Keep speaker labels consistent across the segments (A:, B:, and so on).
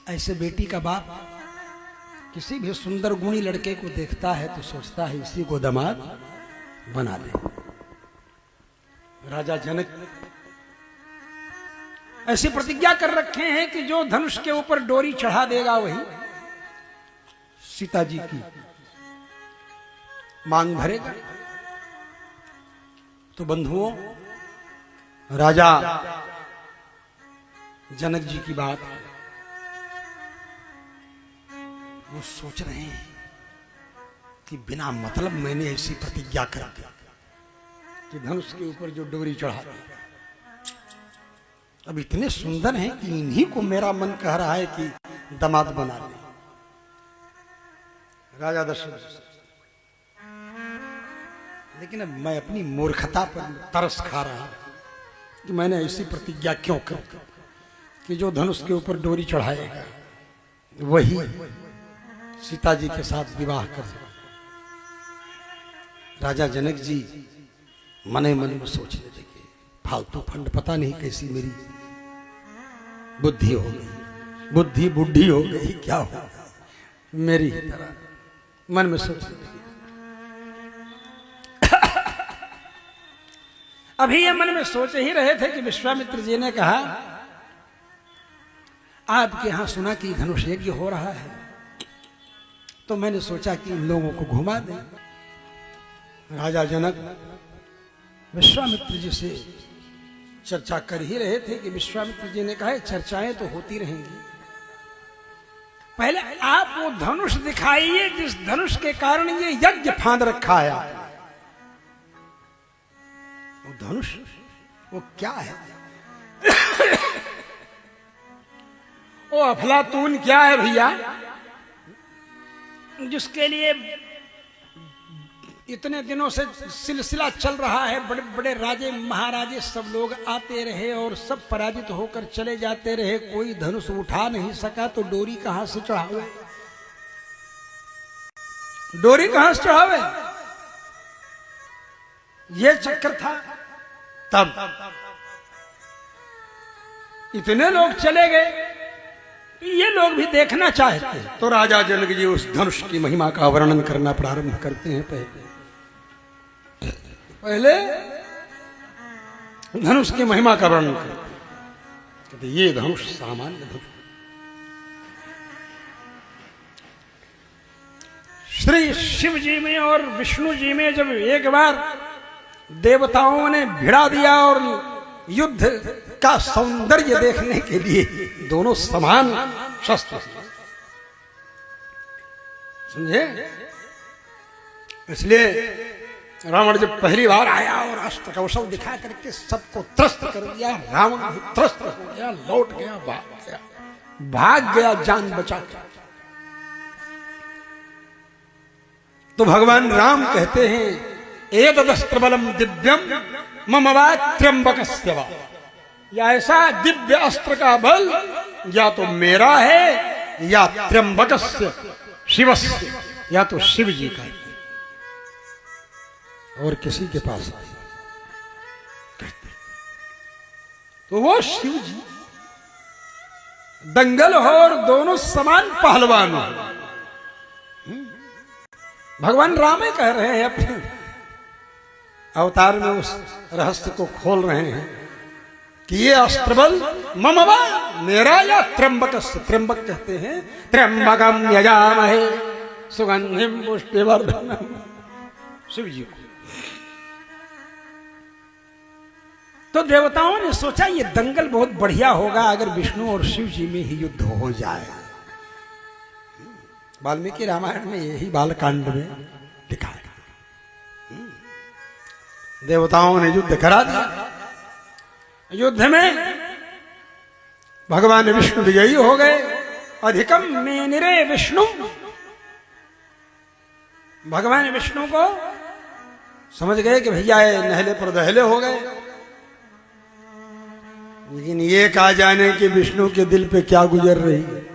A: ऐसे बेटी का बाप किसी भी सुंदर गुणी लड़के को देखता है तो सोचता है इसी को दामाद बना दे। राजा जनक ऐसी प्रतिज्ञा कर रखे हैं कि जो धनुष के ऊपर डोरी चढ़ा देगा वही सीता जी की मांग भरेगा। तो बंधुओं, राजा जनक जी की बात वो सोच रहे हैं कि बिना मतलब मैंने ऐसी प्रतिज्ञा कर दी कि धनुष के ऊपर जो डोरी चढ़ा दी। अब इतने सुंदर हैं कि इन्हीं को मेरा मन कह रहा है कि दामाद बना ले। राजा दशरथ, लेकिन अब मैं अपनी मूर्खता पर तरस खा रहा हूं कि मैंने ऐसी प्रतिज्ञा क्यों कर कि जो धनुष के ऊपर डोरी चढ़ाएगा वही सीता जी के साथ विवाह कर। राजा जनक जी मने मन में सोचने लगे, फालतू फंड, पता नहीं कैसी मेरी बुद्धि हो गई, बुद्धि बुढ़ी हो गई, क्या हो मेरी तरह मन में सोचने लगे। अभी ये मन में सोच ही रहे थे कि विश्वामित्र जी ने कहा, आपके यहां सुना कि धनुष यज्ञ हो रहा है, तो मैंने सोचा कि इन लोगों को घुमा दें। राजा जनक विश्वामित्र जी से चर्चा कर ही रहे थे कि विश्वामित्र जी ने कहा चर्चाएं तो होती रहेंगी, पहले आप वो धनुष दिखाइए जिस धनुष के कारण ये यज्ञ फांद रखा है। वो धनुष वो क्या है? वो अफलातून क्या है भैया, जिसके लिए इतने दिनों से सिलसिला चल रहा है, बड़े बड़े राजे महाराजे सब लोग आते रहे और सब पराजित होकर चले जाते रहे, कोई धनुष उठा नहीं सका, तो डोरी कहां से चढ़ावे? डोरी कहां से चढ़ावे? ये चक्कर था। तब इतने लोग चले गए, ये लोग भी देखना चाहते हैं, तो राजा जनक जी उस धनुष की महिमा का वर्णन करना प्रारंभ करते हैं। पहले धनुष की महिमा का वर्णन करते हैं। ये धनुष सामान्य धनुष, श्री शिव जी में और विष्णु जी में जब एक बार देवताओं ने भिड़ा दिया और युद्ध का सौंदर्य देखने के लिए दोनों समान शस्त्र, समझे? इसलिए रावण जब पहली बार आया और अस्त्र कौशल दिखा करके सबको त्रस्त कर दिया, रावण भी त्रस्त हो गया, लौट गया, भाग गया जान बचा कर। तो भगवान राम कहते हैं, एतदस्त्र बलम दिव्यम मम वा त्र्यंबकस्य वा, या ऐसा दिव्य अस्त्र का बल या तो मेरा है या त्र्यंबकस्य शिवस्य, या तो शिव जी का है, और किसी के पास नहीं। तो वो शिव जी दंगल हो और दोनों समान पहलवान हो। भगवान राम ही कह रहे हैं, अपने अवतार में उस रहस्य को खोल रहे हैं कि ये अस्त्र बल मम वा, मेरा, या त्र्यंबकस्य, त्र्यंबक कहते हैं त्र्यंबकम यजामहे सुगंधिम पुष्टिवर्धनम, शिव जी को। तो देवताओं ने सोचा ये दंगल बहुत बढ़िया होगा अगर विष्णु और शिव जी में ही युद्ध हो जाए। वाल्मीकि रामायण में यही बालकांड में लिखा है। देवताओं ने युद्ध करा दिया। युद्ध में भगवान विष्णु विजयी हो गए। अधिकम मेनिरे विष्णु, भगवान विष्णु को समझ गए कि भैया नहले पर दहले हो गए। लेकिन ये कहा जाने कि विष्णु के दिल पे क्या गुजर रही है।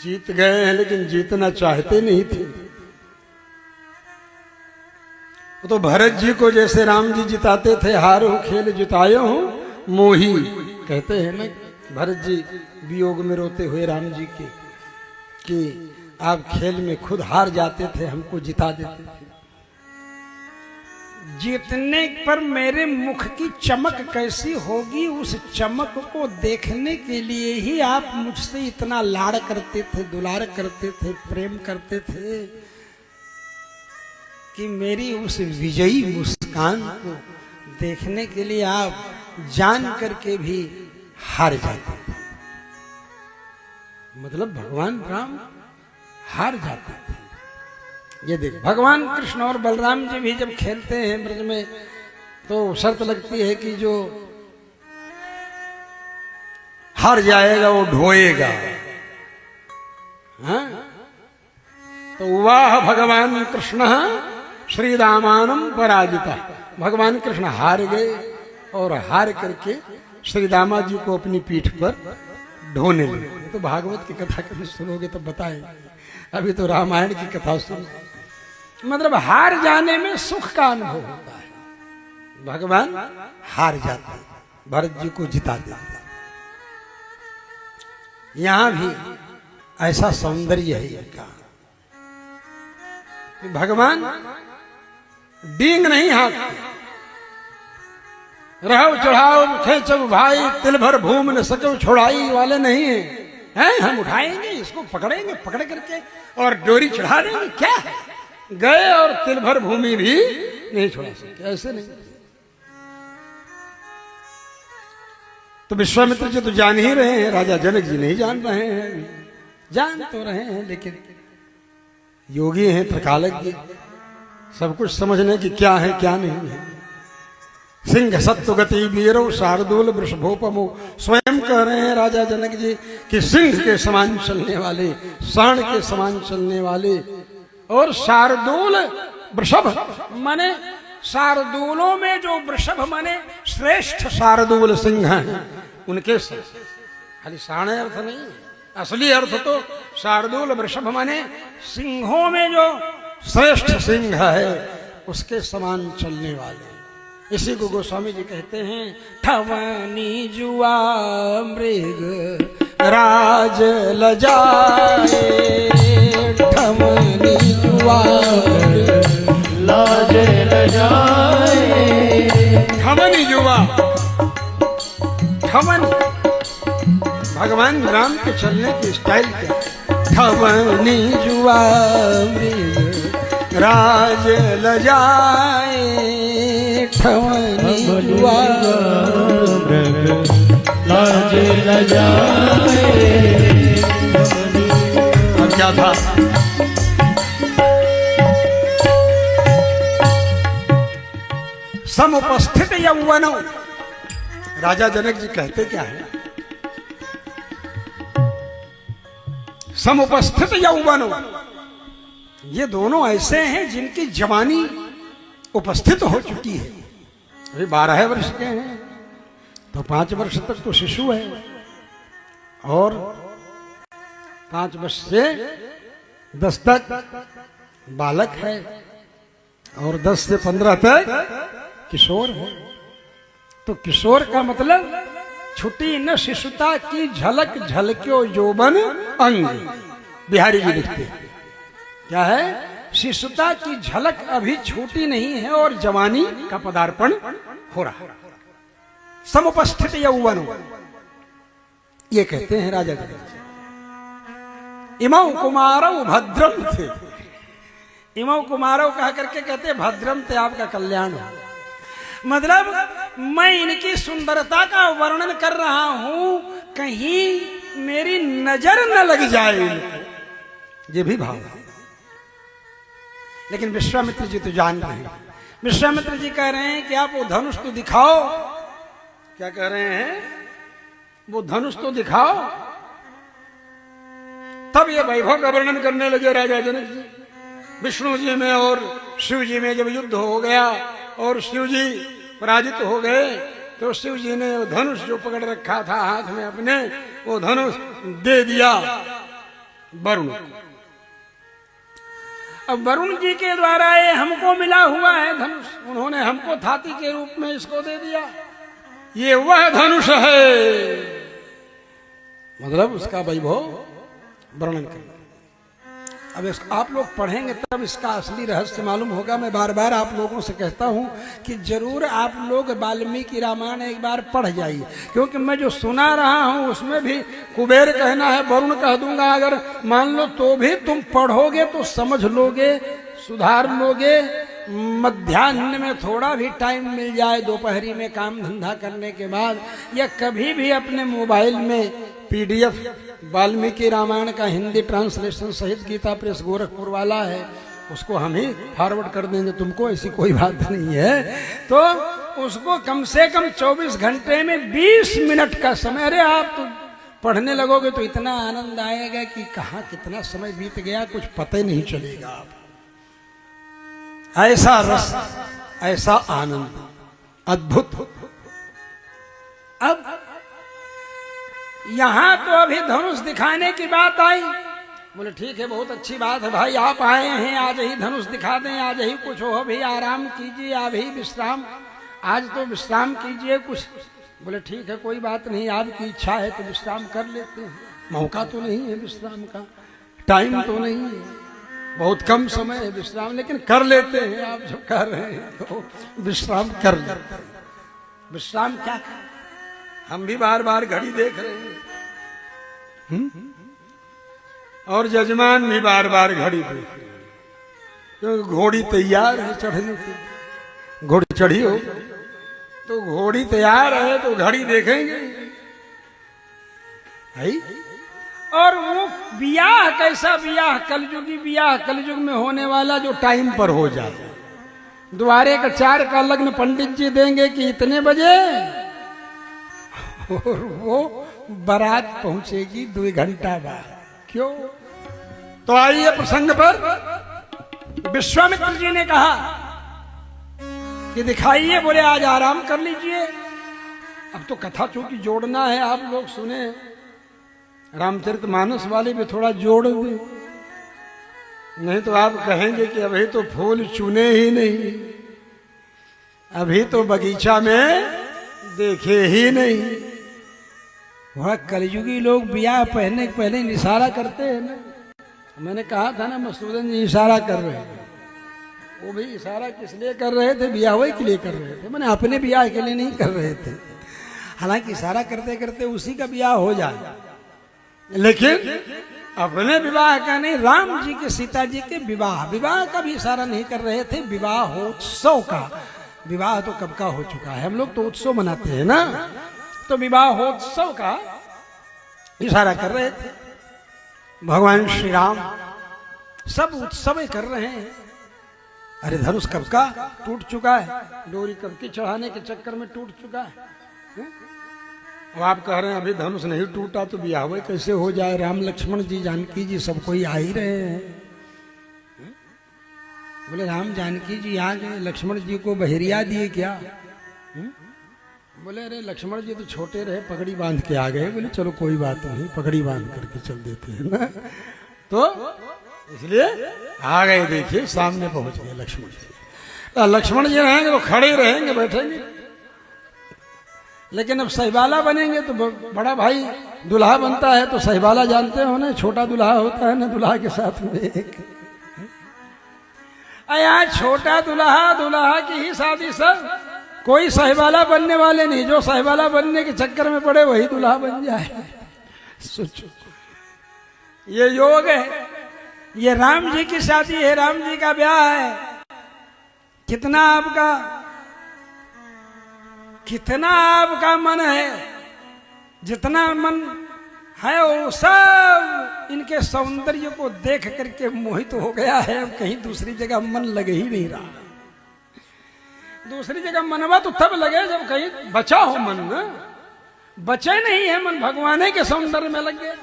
A: जीत गए हैं लेकिन जीतना चाहते नहीं थे। तो भरत जी को जैसे राम जी जिताते थे, हारो खेल जितायो हूं मोही, कहते हैं ना भरत जी वियोग में रोते हुए राम जी के कि आप खेल में खुद हार जाते थे, हमको जिता देते थे। जीतने पर मेरे मुख की चमक कैसी होगी, उस चमक को देखने के लिए ही आप मुझसे इतना लाड़ करते थे, दुलार करते थे, प्रेम करते थे कि मेरी उस विजयी मुस्कान को देखने के लिए आप जान करके भी हार जाते थे। मतलब भगवान राम हार जाते थे। ये देख, भगवान कृष्ण और बलराम जी भी जब खेलते हैं ब्रज में तो शर्त लगती है कि जो हार जाएगा वो ढोएगा। हाँ? तो वाह भगवान कृष्ण श्री रामानम पराजिता, भगवान कृष्ण हार गए और हार करके श्री दामा जी को अपनी पीठ पर ढोने लगे। तो भागवत की कथा कभी सुनोगे तो बताएंगे, अभी तो रामायण की कथा सुनो। मतलब हार जाने में सुख का अनुभव होता है। भगवान हार जाते, भरत जी को जिता देते। यहां भी ऐसा सौंदर्य है इनका, भगवान डींग नहीं हाथते, रहो चढ़ाओ खेचो भाई तिल भर भूम न सको छोड़ाई वाले नहीं है, हैं? हम उठाएंगे इसको, पकड़ेंगे, पकड़ करके और डोरी चढ़ा देंगे, क्या है? गए और तिल भर भूमि भी नहीं छोड़ा सकते, ऐसे नहीं। तो विश्वामित्र जी तो जान ही रहे हैं, राजा जनक जी नहीं जान रहे हैं। जान तो रहे हैं लेकिन योगी हैं, त्रिकालज्ञ, सब कुछ समझने की क्या है क्या नहीं है। सिंह सत्व गति वीरो शार्दूल वृषभोपमो, स्वयं कह रहे हैं राजा जनक जी कि सिंह के समान चलने वाले, सांड के समान चलने वाले, और शार्दूल वृषभ माने शार्दूलों में जो वृषभ माने श्रेष्ठ शार्दूल सिंह हैं, उनके खाली साण अर्थ नहीं, असली अर्थ तो शार्दूल वृषभ माने सिंहों में जो श्रेष्ठ सिंह है उसके समान चलने वाले। इसी को गोस्वामी जी कहते हैं, ठवनी जुआ मृग राज लजाए, ठवनी जुआ लाज लजाए। ठवनी जुआ, ठवन भगवान राम के चलने की स्टाइल क्या? ठवनी जुआ मृग राज लजाए, ठवनी जुआ लाज लजाए। अब क्या था? समुपस्थित यौवनों, राजा जनक जी कहते क्या है? समुपस्थित यौवनों, ये दोनों ऐसे हैं जिनकी जवानी उपस्थित हो चुकी है। अभी 12 वर्ष के हैं तो 5 वर्ष तक तो शिशु है, और 5 वर्ष से 10 तक बालक है, और 10 से 15 तक किशोर है। तो किशोर का मतलब छुटी न शिशुता की झलक झलक्यो यौवन अंग, बिहारी जी लिखते हैं। क्या है? शिशुता की झलक अभी छूटी नहीं है और जवानी का पदार्पण हो रहा है। समुपस्थित यौवन, ये कहते हैं राजा जनक जी। इमौ कुमारौ भद्रम थे, इमौ कुमारौ कह करके कहते भद्रम थे, आपका कल्याण हो। मतलब मैं इनकी सुंदरता का वर्णन कर रहा हूं, कहीं मेरी नजर न लग जाए इनको, ये भी भाव है। लेकिन विश्वामित्र जी तो जान रहे हैं, विश्वामित्र जी कह रहे हैं कि आप वो धनुष तो दिखाओ। क्या कह रहे हैं? वो धनुष तो दिखाओ। तब ये वैभव का वर्णन करने लगे राजा जनक जी। विष्णु जी में और शिव जी में जब युद्ध हो गया और शिव जी पराजित हो गए, तो शिव जी ने वो धनुष जो पकड़ रखा था हाथ में अपने, वो धनुष दे दिया वरुण। अब वरुण जी के द्वारा ये हमको मिला हुआ है धनुष, उन्होंने हमको थाती के रूप में इसको दे दिया। ये वह धनुष है मतलब उसका वैभव वर्णन करना। अब आप लोग पढ़ेंगे तब इसका असली रहस्य मालूम होगा। मैं बार बार आप लोगों से कहता हूं कि जरूर आप लोग वाल्मीकि रामायण एक बार पढ़ जाइए, क्योंकि मैं जो सुना रहा हूं उसमें भी कुबेर कहना है, वरुण कह दूंगा, अगर मान लो तो भी तुम पढ़ोगे तो समझ लोगे, सुधार लोगे। मध्याह्न में थोड़ा भी टाइम मिल जाए, दोपहरी में काम धंधा करने के बाद, या कभी भी अपने मोबाइल में PDF वाल्मीकि रामायण का हिंदी ट्रांसलेशन सहित गीता प्रेस गोरखपुर वाला है, उसको हम ही फॉरवर्ड कर देंगे तुमको, ऐसी कोई बात नहीं है। तो उसको कम से कम 24 घंटे में 20 मिनट का समय, अरे आप तो पढ़ने लगोगे तो इतना आनंद आएगा कि कहाँ कितना समय बीत गया कुछ पता ही नहीं चलेगा। आप ऐसा रस, ऐसा आनंद, अद्भुत। अब यहां तो अभी धनुष दिखाने की बात आई। बोले ठीक है, बहुत अच्छी बात है भाई, आप आए हैं, आज ही धनुष दिखा दें, आज ही कुछ हो भी, आराम कीजिए, अभी विश्राम, आज तो विश्राम कीजिए कुछ। बोले ठीक है, कोई बात नहीं, आपकी इच्छा है तो विश्राम कर लेते हैं। मौका तो नहीं है विश्राम का, टाइम तो नहीं है, बहुत कम समय है विश्राम, लेकिन कर लेते हैं। आप जो कर रहे हैं तो विश्राम कर लेते हैं। विश्राम क्या कर, हम भी बार बार घड़ी देख रहे हैं, और जजमान भी बार बार घड़ी देख रहे हैं, क्योंकि घोड़ी तैयार है चढ़ने की। घोड़ी चढ़ी हो तो घोड़ी तैयार है तो घड़ी देखेंगे है? और वो ब्याह कैसा ब्याह, कलयुगी ब्याह, कलयुग में होने वाला जो टाइम पर हो जाए। द्वारे का 4 का लग्न पंडित जी देंगे कि इतने बजे, और वो बारात पहुंचेगी 2 घंटा बाद। क्यों? तो आइए प्रसंग पर। विश्वामित्र जी ने कहा कि दिखाइए। बोले आज आराम कर लीजिए। अब तो कथा चूंकि जोड़ना है, आप लोग सुने, रामचरितमानस वाले भी थोड़ा जोड़ दे, नहीं तो आप कहेंगे कि अभी तो फूल चुने ही नहीं, अभी तो बगीचा में देखे ही नहीं। वह कलयुगी लोग ब्याह पहनने के पहले इशारा करते हैं ना। मैंने कहा था ना, मसूदन जी इशारा कर रहे हैं। वो भी इशारा किस लिए कर रहे थे? ब्याह के लिए कर रहे थे, मैंने अपने ब्याह के लिए नहीं कर रहे थे। हालांकि इशारा करते करते उसी का ब्याह हो जाए, लेकिन अपने विवाह का नहीं, राम जी के सीता जी के विवाह का भी इशारा नहीं कर रहे थे। विवाहोत्सव का, विवाह तो कब का हो चुका है, हम लोग तो उत्सव मनाते हैं ना, तो विवाहोत्सव का इशारा कर रहे थे। भगवान श्री राम सब उत्सव कर रहे हैं। अरे धनुष कब का टूट चुका है, डोरी कब की चढ़ाने के चक्कर में टूट चुका है। अब आप कह रहे हैं अभी धनुष नहीं टूटा तो ब्याह कैसे हो जाए? राम लक्ष्मण जी जानकी जी सब कोई आ ही रहे हैं। बोले राम जानकी जी आ गए, लक्ष्मण जी को बहरिया दिए क्या? बोले अरे लक्ष्मण जी तो छोटे रहे, पगड़ी बांध के आ गए। बोले चलो कोई बात नहीं, पगड़ी बांध करके चल देते हैं ना। तो इसलिए आ गए, देखिए सामने पहुंच गए लक्ष्मण जी। लक्ष्मण जी रहेंगे तो खड़े रहेंगे, बैठेंगे, लेकिन अब सहीबाला बनेंगे तो बड़ा भाई दुल्हा बनता है, तो सहीबाला जानते हो ना, छोटा दुल्हा होता है ना दुल्हा के साथ में एक। यहाँ छोटा दुल्हा, दुल्हा की ही शादी, सब कोई सहीबाला बनने वाले नहीं। जो सहीबाला बनने के चक्कर में पड़े वही दुल्हा बन जाए। सोचो, ये योग है, ये राम जी की शादी है, राम जी का ब्याह है। कितना आपका मन है, जितना मन है वो सब इनके सौंदर्य को देख करके मोहित हो गया है। अब कहीं दूसरी जगह मन लगे ही नहीं रहा। दूसरी जगह मनवा तो तब लगे जब कहीं बचा हो मन, ना बचे नहीं है मन, भगवान के सौंदर्य में लग गया।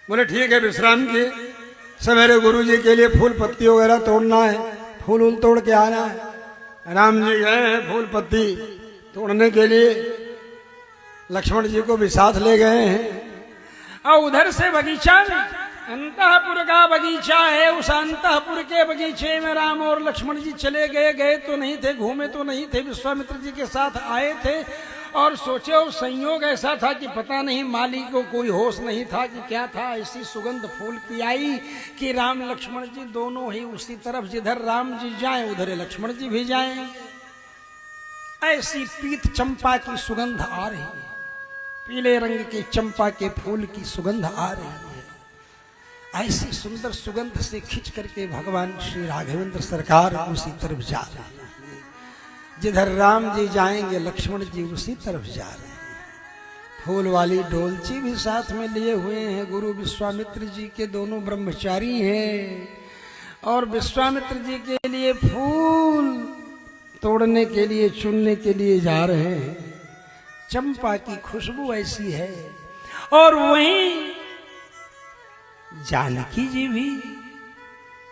A: बोले ठीक है, विश्राम किए। सवेरे गुरु जी के लिए फूल पत्ती वगैरह तोड़ना है, फूल उल तोड़ के आना है। राम जी गए हैं फूल पत्ती तोड़ने के लिए, लक्ष्मण जी को भी साथ ले गए हैं। और उधर से बगीचा में, अंतःपुर का बगीचा है, उस अंतःपुर के बगीचे में राम और लक्ष्मण जी चले गए। गए तो नहीं थे, घूमे तो नहीं थे, विश्वामित्र जी के साथ आए थे। और सोचे वो संयोग ऐसा था कि पता नहीं माली को कोई होश नहीं था कि क्या था। ऐसी सुगंध फूल की आई कि राम लक्ष्मण जी दोनों ही उसी तरफ, जिधर राम जी जाएं उधर लक्ष्मण जी भी जाएं। ऐसी पीत चंपा की सुगंध आ रही है, पीले रंग के चंपा के फूल की सुगंध आ रही है। ऐसी सुंदर सुगंध से खिंच करके भगवान श्री राघवेंद्र सरकार उसी तरफ जा रहे हैं। जिधर राम जी जाएंगे लक्ष्मण जी उसी तरफ जा रहे हैं। फूल वाली डोलची भी साथ में लिए हुए हैं। गुरु विश्वामित्र जी के दोनों ब्रह्मचारी हैं और विश्वामित्र जी के लिए फूल तोड़ने के लिए, चुनने के लिए जा रहे हैं। चंपा की खुशबू ऐसी है। और वहीं जानकी जी भी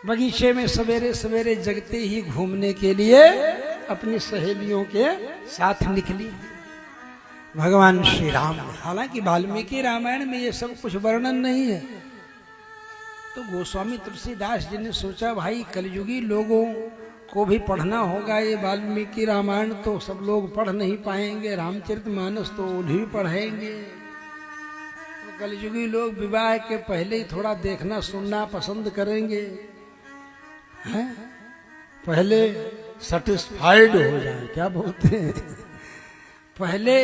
A: बगीचे में सवेरे सवेरे जगते ही घूमने के लिए अपनी सहेलियों के साथ निकली। भगवान श्री राम, हालांकि वाल्मीकि रामायण में ये सब कुछ वर्णन नहीं है, तो गोस्वामी तुलसीदास जी ने सोचा भाई कलयुगी लोगों को भी पढ़ना होगा ये वाल्मीकि रामायण, तो सब लोग पढ़ नहीं पाएंगे, रामचरितमानस तो उन्हीं पढ़ेंगे। तो कलयुगी लोग विवाह के पहले ही थोड़ा देखना सुनना पसंद करेंगे, हैं? पहले सेटिस्फाइड हो जाए, क्या बोलते हैं, पहले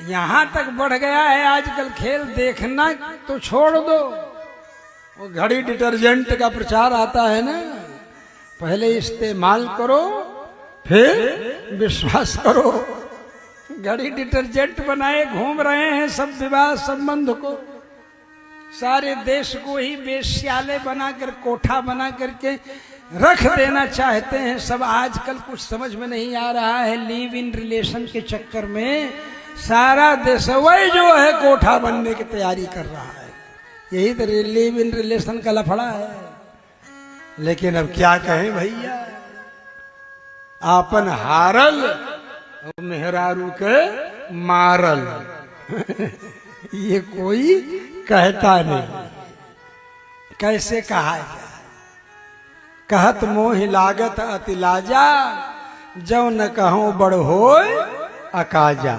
A: यहां तक बढ़ गया है आजकल खेल। देखना तो छोड़ दो, वो घड़ी डिटर्जेंट का प्रचार आता है ना, पहले इस्तेमाल करो फिर विश्वास करो। घड़ी डिटर्जेंट बनाए घूम रहे हैं सब विवाह संबंध को, सारे देश को ही वेश्यालय बनाकर, कोठा बना करके रख देना चाहते हैं सब। आजकल कुछ समझ में नहीं आ रहा है, लिव इन रिलेशन के चक्कर में सारा देश वही जो है कोठा बनने की तैयारी कर रहा है। यही तो लिव इन रिलेशन का लफड़ा है। लेकिन अब क्या कहें भैया, आपन हारल और मेहरारू के मारल ये कोई कहता नहीं। कैसे कहा जाए, कहत मोहि लागत अति लाजा, जो न कहूं बड़ होय अकाजा।